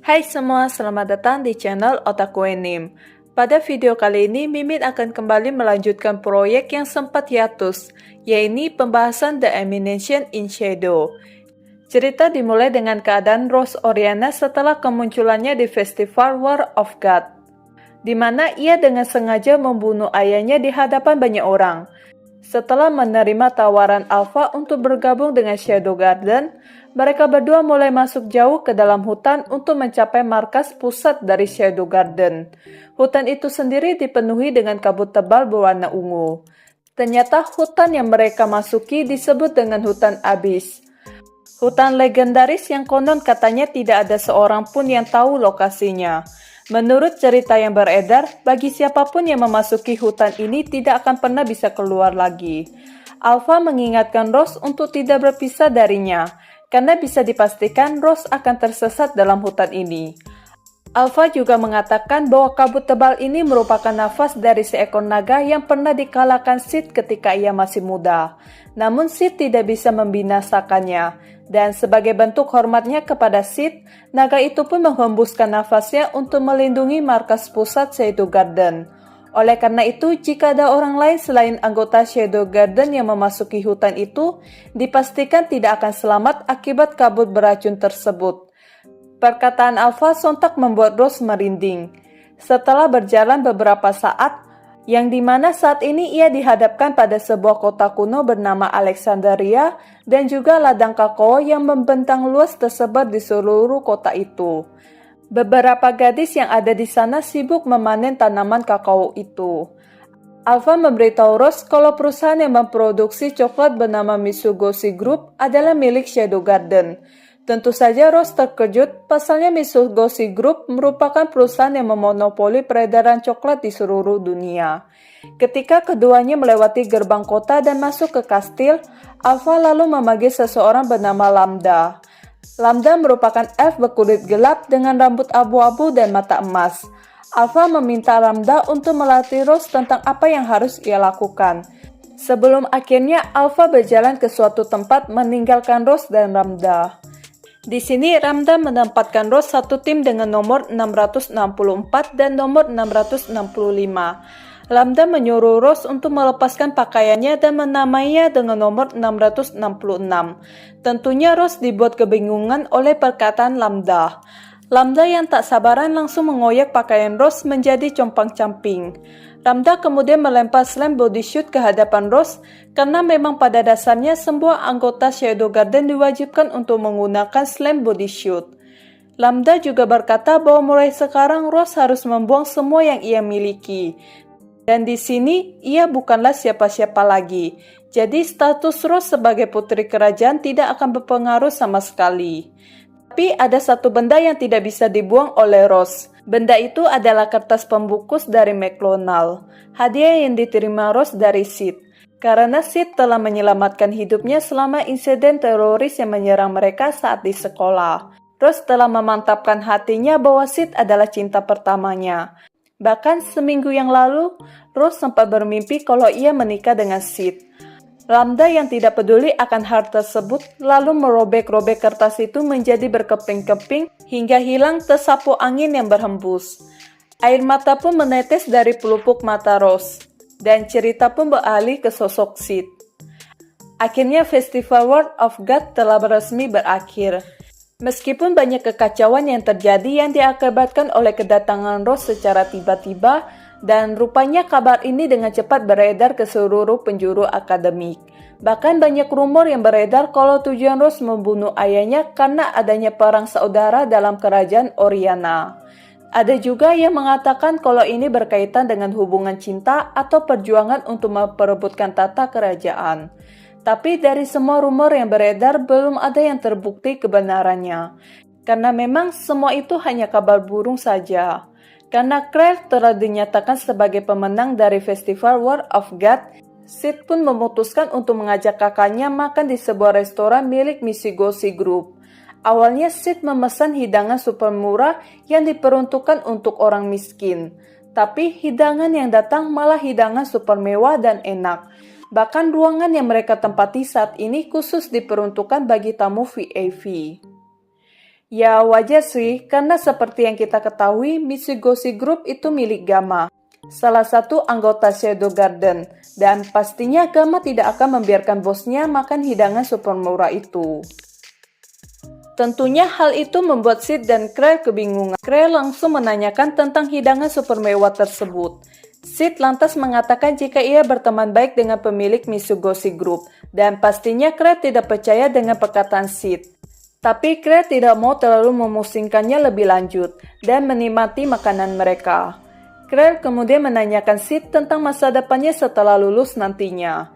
Hai semua, selamat datang di channel Otaku Anime. Pada video kali ini, Mimin akan kembali melanjutkan proyek yang sempat hiatus, yaitu pembahasan The Emination in Shadow. Cerita dimulai dengan keadaan Rose Oriana setelah kemunculannya di festival War of God, di mana ia dengan sengaja membunuh ayahnya di hadapan banyak orang. Setelah menerima tawaran Alpha untuk bergabung dengan Shadow Garden, mereka berdua mulai masuk jauh ke dalam hutan untuk mencapai markas pusat dari Shadow Garden. Hutan itu sendiri dipenuhi dengan kabut tebal berwarna ungu. Ternyata hutan yang mereka masuki disebut dengan hutan abis. Hutan legendaris yang konon katanya tidak ada seorang pun yang tahu lokasinya. Menurut cerita yang beredar, bagi siapapun yang memasuki hutan ini tidak akan pernah bisa keluar lagi. Alpha mengingatkan Rose untuk tidak berpisah darinya, karena bisa dipastikan Rose akan tersesat dalam hutan ini. Alpha juga mengatakan bahwa kabut tebal ini merupakan nafas dari seekor naga yang pernah dikalahkan Sid ketika ia masih muda. Namun Sid tidak bisa membinasakannya, dan sebagai bentuk hormatnya kepada Sid, naga itu pun menghembuskan nafasnya untuk melindungi markas pusat Shadow Garden. Oleh karena itu, jika ada orang lain selain anggota Shadow Garden yang memasuki hutan itu, dipastikan tidak akan selamat akibat kabut beracun tersebut. Perkataan Alpha sontak membuat Rose merinding. Setelah berjalan beberapa saat, yang dimana saat ini ia dihadapkan pada sebuah kota kuno bernama Alexandria dan juga ladang kakao yang membentang luas tersebar di seluruh kota itu. Beberapa gadis yang ada di sana sibuk memanen tanaman kakao itu. Alpha memberitahu Rose kalau perusahaan yang memproduksi coklat bernama Mitsugoshi Group adalah milik Shadow Garden. Tentu saja Rose terkejut, pasalnya Mitsugoshi Group merupakan perusahaan yang memonopoli peredaran coklat di seluruh dunia. Ketika keduanya melewati gerbang kota dan masuk ke kastil, Alpha lalu memanggil seseorang bernama Lambda. Lambda merupakan elf berkulit gelap dengan rambut abu-abu dan mata emas. Alpha meminta Lambda untuk melatih Rose tentang apa yang harus ia lakukan. Sebelum akhirnya Alpha berjalan ke suatu tempat meninggalkan Rose dan Lambda. Di sini Lambda menempatkan Rose satu tim dengan nomor 664 dan nomor 665. Lambda menyuruh Rose untuk melepaskan pakaiannya dan menamainya dengan nomor 666. Tentunya Rose dibuat kebingungan oleh perkataan Lambda. Lambda yang tak sabaran langsung mengoyak pakaian Rose menjadi compang-camping. Lambda kemudian melempar slam body shoot ke hadapan Rose karena memang pada dasarnya semua anggota Shadow Garden diwajibkan untuk menggunakan slam body shoot. Lambda juga berkata bahwa mulai sekarang Rose harus membuang semua yang ia miliki. Dan di sini ia bukanlah siapa-siapa lagi. Jadi status Rose sebagai putri kerajaan tidak akan berpengaruh sama sekali. Tapi ada satu benda yang tidak bisa dibuang oleh Rose. Benda itu adalah kertas pembungkus dari McDonald, hadiah yang diterima Rose dari Sid. Karena Sid telah menyelamatkan hidupnya selama insiden teroris yang menyerang mereka saat di sekolah. Rose telah memantapkan hatinya bahwa Sid adalah cinta pertamanya. Bahkan seminggu yang lalu, Rose sempat bermimpi kalau ia menikah dengan Sid. Lambda yang tidak peduli akan hal tersebut lalu merobek-robek kertas itu menjadi berkeping-keping hingga hilang tersapu angin yang berhembus. Air mata pun menetes dari pelupuk mata Rose, dan cerita pun beralih ke sosok Sid. Akhirnya Festival War of God telah resmi berakhir. Meskipun banyak kekacauan yang terjadi yang diakibatkan oleh kedatangan Rose secara tiba-tiba, dan rupanya kabar ini dengan cepat beredar ke seluruh penjuru akademik. Bahkan banyak rumor yang beredar kalau tujuan Rose membunuh ayahnya karena adanya perang saudara dalam kerajaan Oriana. Ada juga yang mengatakan kalau ini berkaitan dengan hubungan cinta atau perjuangan untuk memperebutkan tata kerajaan. Tapi dari semua rumor yang beredar belum ada yang terbukti kebenarannya. Karena memang semua itu hanya kabar burung saja. Karena Claire telah dinyatakan sebagai pemenang dari Festival War of God, Sid pun memutuskan untuk mengajak kakaknya makan di sebuah restoran milik Mitsugoshi Group. Awalnya Sid memesan hidangan super murah yang diperuntukkan untuk orang miskin. Tapi hidangan yang datang malah hidangan super mewah dan enak. Bahkan ruangan yang mereka tempati saat ini khusus diperuntukkan bagi tamu VIP. Ya wajar sih, karena seperti yang kita ketahui, Mitsugoshi Group itu milik Gamma, salah satu anggota Shadow Garden, dan pastinya Gamma tidak akan membiarkan bosnya makan hidangan super murah itu. Tentunya hal itu membuat Sid dan Claire kebingungan. Claire langsung menanyakan tentang hidangan super mewah tersebut. Sid lantas mengatakan jika ia berteman baik dengan pemilik Mitsugoshi Group, dan pastinya Claire tidak percaya dengan perkataan Sid. Tapi Claire tidak mau terlalu memusingkannya lebih lanjut, dan menikmati makanan mereka. Claire kemudian menanyakan Sid tentang masa depannya setelah lulus nantinya.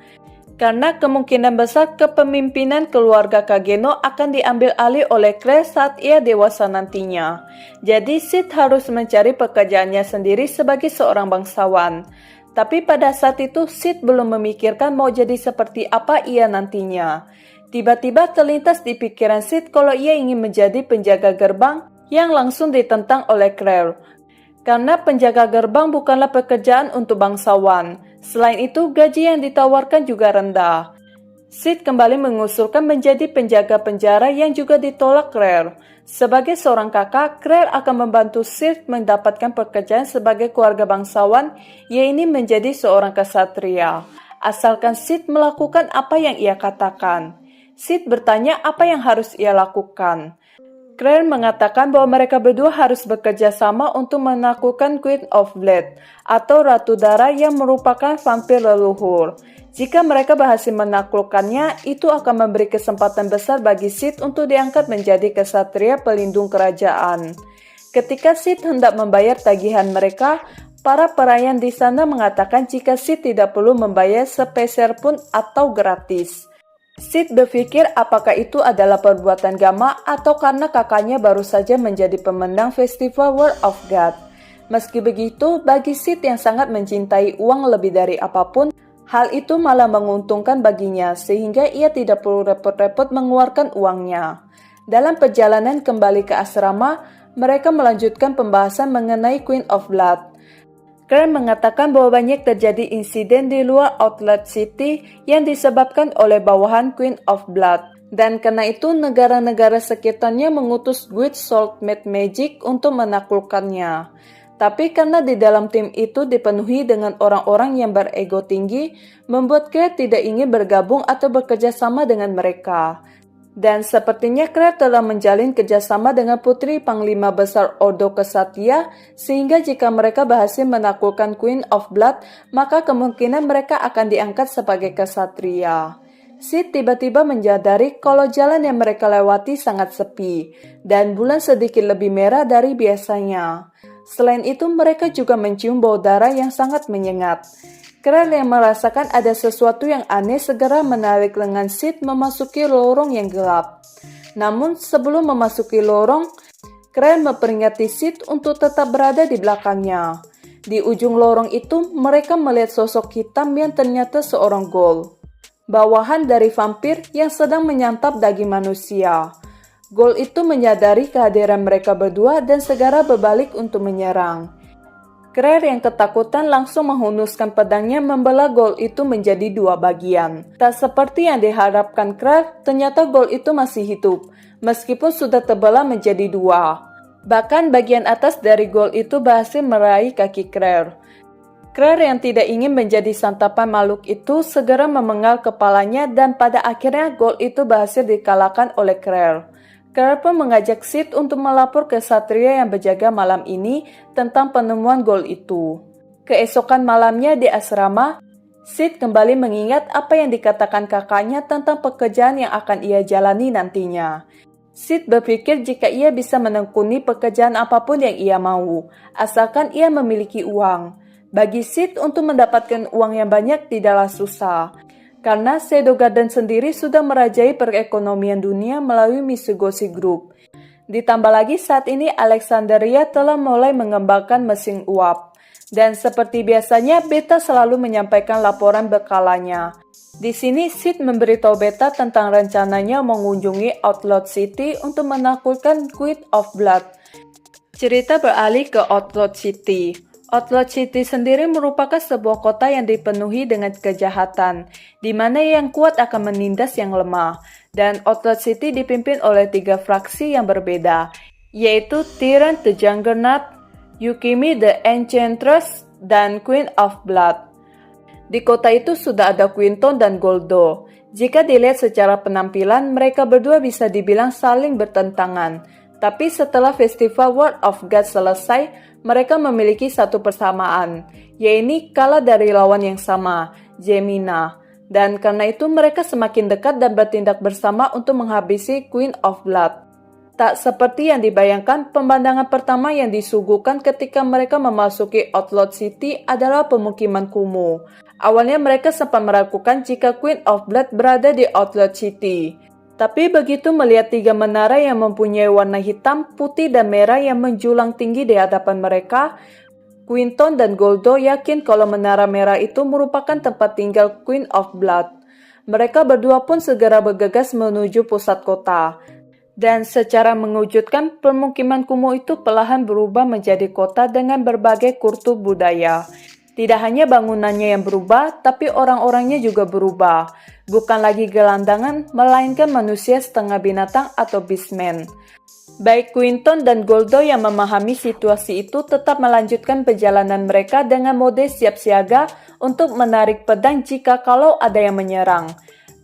Karena kemungkinan besar kepemimpinan keluarga Kageno akan diambil alih oleh Claire saat ia dewasa nantinya. Jadi Sid harus mencari pekerjaannya sendiri sebagai seorang bangsawan. Tapi pada saat itu Sid belum memikirkan mau jadi seperti apa ia nantinya. Tiba-tiba terlintas di pikiran Sid kalau ia ingin menjadi penjaga gerbang yang langsung ditentang oleh Claire. Karena penjaga gerbang bukanlah pekerjaan untuk bangsawan. Selain itu, gaji yang ditawarkan juga rendah. Sid kembali mengusulkan menjadi penjaga penjara yang juga ditolak Claire. Sebagai seorang kakak, Claire akan membantu Sid mendapatkan pekerjaan sebagai keluarga bangsawan, yaitu menjadi seorang ksatria. Asalkan Sid melakukan apa yang ia katakan. Sid bertanya apa yang harus ia lakukan. Claire mengatakan bahwa mereka berdua harus bekerja sama untuk menaklukkan Queen of Blood atau Ratu Darah yang merupakan vampir leluhur. Jika mereka berhasil menaklukkannya, itu akan memberi kesempatan besar bagi Sid untuk diangkat menjadi ksatria pelindung kerajaan. Ketika Sid hendak membayar tagihan mereka, para pelayan di sana mengatakan jika Sid tidak perlu membayar sepeser pun atau gratis. Sid berpikir apakah itu adalah perbuatan Gamma atau karena kakaknya baru saja menjadi pemenang festival World of God. Meski begitu, bagi Sid yang sangat mencintai uang lebih dari apapun, hal itu malah menguntungkan baginya sehingga ia tidak perlu repot-repot mengeluarkan uangnya. Dalam perjalanan kembali ke asrama, mereka melanjutkan pembahasan mengenai Queen of Blood. Claire mengatakan bahwa banyak terjadi insiden di luar Outlet City yang disebabkan oleh bawahan Queen of Blood. Dan karena itu negara-negara sekitarnya mengutus Guild Salt Mad Magic untuk menaklukkannya. Tapi karena di dalam tim itu dipenuhi dengan orang-orang yang berego tinggi, membuat Claire tidak ingin bergabung atau bekerja sama dengan mereka. Dan sepertinya Claire telah menjalin kerjasama dengan putri Panglima Besar Ordo Kesatria, sehingga jika mereka berhasil menaklukkan Queen of Blood, maka kemungkinan mereka akan diangkat sebagai kesatria. Sid tiba-tiba menyadari kalau jalan yang mereka lewati sangat sepi, dan bulan sedikit lebih merah dari biasanya. Selain itu, mereka juga mencium bau darah yang sangat menyengat. Claire yang merasakan ada sesuatu yang aneh segera menarik lengan Sid memasuki lorong yang gelap. Namun sebelum memasuki lorong, Claire memperingati Sid untuk tetap berada di belakangnya. Di ujung lorong itu, mereka melihat sosok hitam yang ternyata seorang ghoul, bawahan dari vampir yang sedang menyantap daging manusia. Ghoul itu menyadari kehadiran mereka berdua dan segera berbalik untuk menyerang. Claire yang ketakutan langsung menghunuskan pedangnya membelah ghoul itu menjadi dua bagian. Tak seperti yang diharapkan Claire, ternyata ghoul itu masih hidup, meskipun sudah terbelah menjadi dua. Bahkan bagian atas dari ghoul itu berhasil meraih kaki Claire. Claire yang tidak ingin menjadi santapan makhluk itu segera memenggal kepalanya dan pada akhirnya ghoul itu berhasil dikalahkan oleh Claire. Claire pun mengajak Sid untuk melapor ke Satria yang berjaga malam ini tentang penemuan ghoul itu. Keesokan malamnya di asrama, Sid kembali mengingat apa yang dikatakan kakaknya tentang pekerjaan yang akan ia jalani nantinya. Sid berpikir jika ia bisa menekuni pekerjaan apapun yang ia mau, asalkan ia memiliki uang. Bagi Sid untuk mendapatkan uang yang banyak tidaklah susah. Karena Shadow Garden sendiri sudah merajai perekonomian dunia melalui Mitsugoshi Group. Ditambah lagi saat ini Alexandria telah mulai mengembangkan mesin uap. Dan seperti biasanya, Beta selalu menyampaikan laporan berkalanya. Di sini Sid memberitahu Beta tentang rencananya mengunjungi Outlaw City untuk menaklukkan Queen of Blood. Cerita beralih ke Outlaw City. Outlaw City sendiri merupakan sebuah kota yang dipenuhi dengan kejahatan, di mana yang kuat akan menindas yang lemah. Dan Outlaw City dipimpin oleh 3 fraksi yang berbeda, yaitu Tyrant the Juggernaut, Yukimi the Enchantress, dan Queen of Blood. Di kota itu sudah ada Quinton dan Goldo. Jika dilihat secara penampilan, mereka berdua bisa dibilang saling bertentangan. Tapi setelah festival Word of God selesai, mereka memiliki satu persamaan, yaitu kalah dari lawan yang sama, Gemina. Dan karena itu mereka semakin dekat dan bertindak bersama untuk menghabisi Queen of Blood. Tak seperti yang dibayangkan, pemandangan pertama yang disuguhkan ketika mereka memasuki Outlaw City adalah pemukiman kumuh. Awalnya mereka sempat meragukan jika Queen of Blood berada di Outlaw City. Tapi begitu melihat 3 menara yang mempunyai warna hitam, putih, dan merah yang menjulang tinggi di hadapan mereka, Quinton dan Goldo yakin kalau menara merah itu merupakan tempat tinggal Queen of Blood. Mereka berdua pun segera bergegas menuju pusat kota. Dan secara mengejutkan, pemukiman kumuh itu perlahan berubah menjadi kota dengan berbagai kultur budaya. Tidak hanya bangunannya yang berubah, tapi orang-orangnya juga berubah. Bukan lagi gelandangan, melainkan manusia setengah binatang atau beastmen. Baik Quinton dan Goldo yang memahami situasi itu tetap melanjutkan perjalanan mereka dengan mode siap siaga untuk menarik pedang jika kalau ada yang menyerang.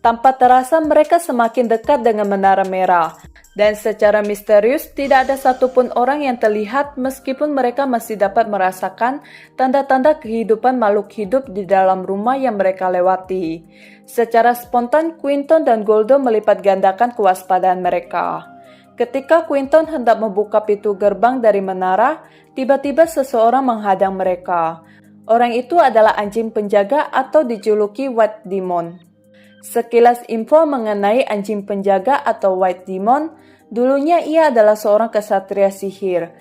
Tanpa terasa mereka semakin dekat dengan menara merah. Dan secara misterius tidak ada satupun orang yang terlihat meskipun mereka masih dapat merasakan tanda-tanda kehidupan makhluk hidup di dalam rumah yang mereka lewati. Secara spontan, Quinton dan Goldo melipat gandakan kewaspadaan mereka. Ketika Quinton hendak membuka pintu gerbang dari menara, tiba-tiba seseorang menghadang mereka. Orang itu adalah anjing penjaga atau dijuluki White Demon. Sekilas info mengenai anjing penjaga atau White Demon, dulunya ia adalah seorang kesatria sihir.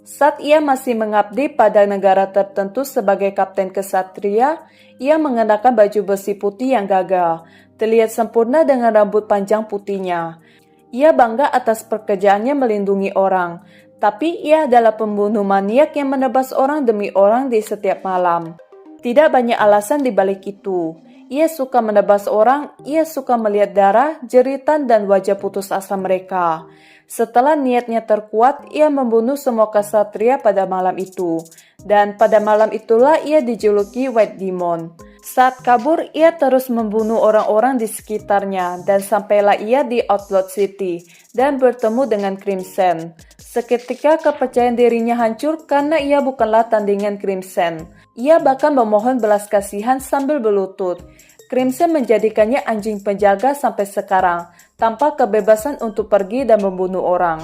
Saat ia masih mengabdi pada negara tertentu sebagai kapten kesatria, ia mengenakan baju besi putih yang gagah, terlihat sempurna dengan rambut panjang putihnya. Ia bangga atas pekerjaannya melindungi orang, tapi ia adalah pembunuh maniak yang menebas orang demi orang di setiap malam. Tidak banyak alasan di balik itu. Ia suka menebas orang, ia suka melihat darah, jeritan, dan wajah putus asa mereka. Setelah niatnya terkuat, ia membunuh semua kesatria pada malam itu. Dan pada malam itulah ia dijuluki White Demon. Saat kabur, ia terus membunuh orang-orang di sekitarnya dan sampailah ia di Outlaw City dan bertemu dengan Crimson. Seketika kepercayaan dirinya hancur karena ia bukanlah tandingan Crimson. Ia bahkan memohon belas kasihan sambil berlutut. Crimson menjadikannya anjing penjaga sampai sekarang, tanpa kebebasan untuk pergi dan membunuh orang.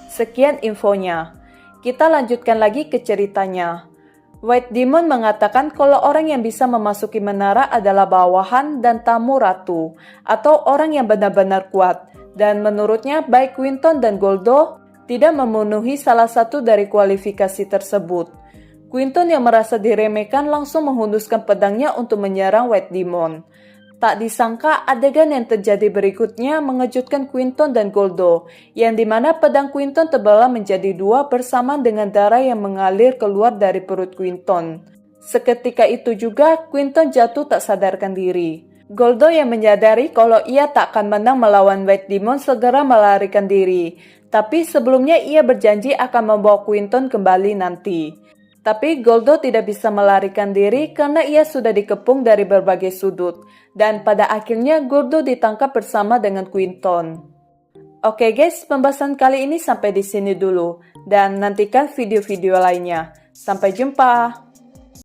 Sekian infonya. Kita lanjutkan lagi ke ceritanya. White Demon mengatakan kalau orang yang bisa memasuki menara adalah bawahan dan tamu ratu, atau orang yang benar-benar kuat. Dan menurutnya baik Quinton dan Goldo tidak memenuhi salah satu dari kualifikasi tersebut. Quinton yang merasa diremehkan langsung menghunduskan pedangnya untuk menyerang White Demon. Tak disangka adegan yang terjadi berikutnya mengejutkan Quinton dan Goldo, yang dimana pedang Quinton terbelah menjadi 2 bersamaan dengan darah yang mengalir keluar dari perut Quinton. Seketika itu juga Quinton jatuh tak sadarkan diri. Goldo yang menyadari kalau ia tak akan menang melawan White Demon segera melarikan diri, tapi sebelumnya ia berjanji akan membawa Quinton kembali nanti. Tapi Goldo tidak bisa melarikan diri karena ia sudah dikepung dari berbagai sudut. Dan pada akhirnya Goldo ditangkap bersama dengan Quinton. Oke guys, pembahasan kali ini sampai di sini dulu. Dan nantikan video-video lainnya. Sampai jumpa!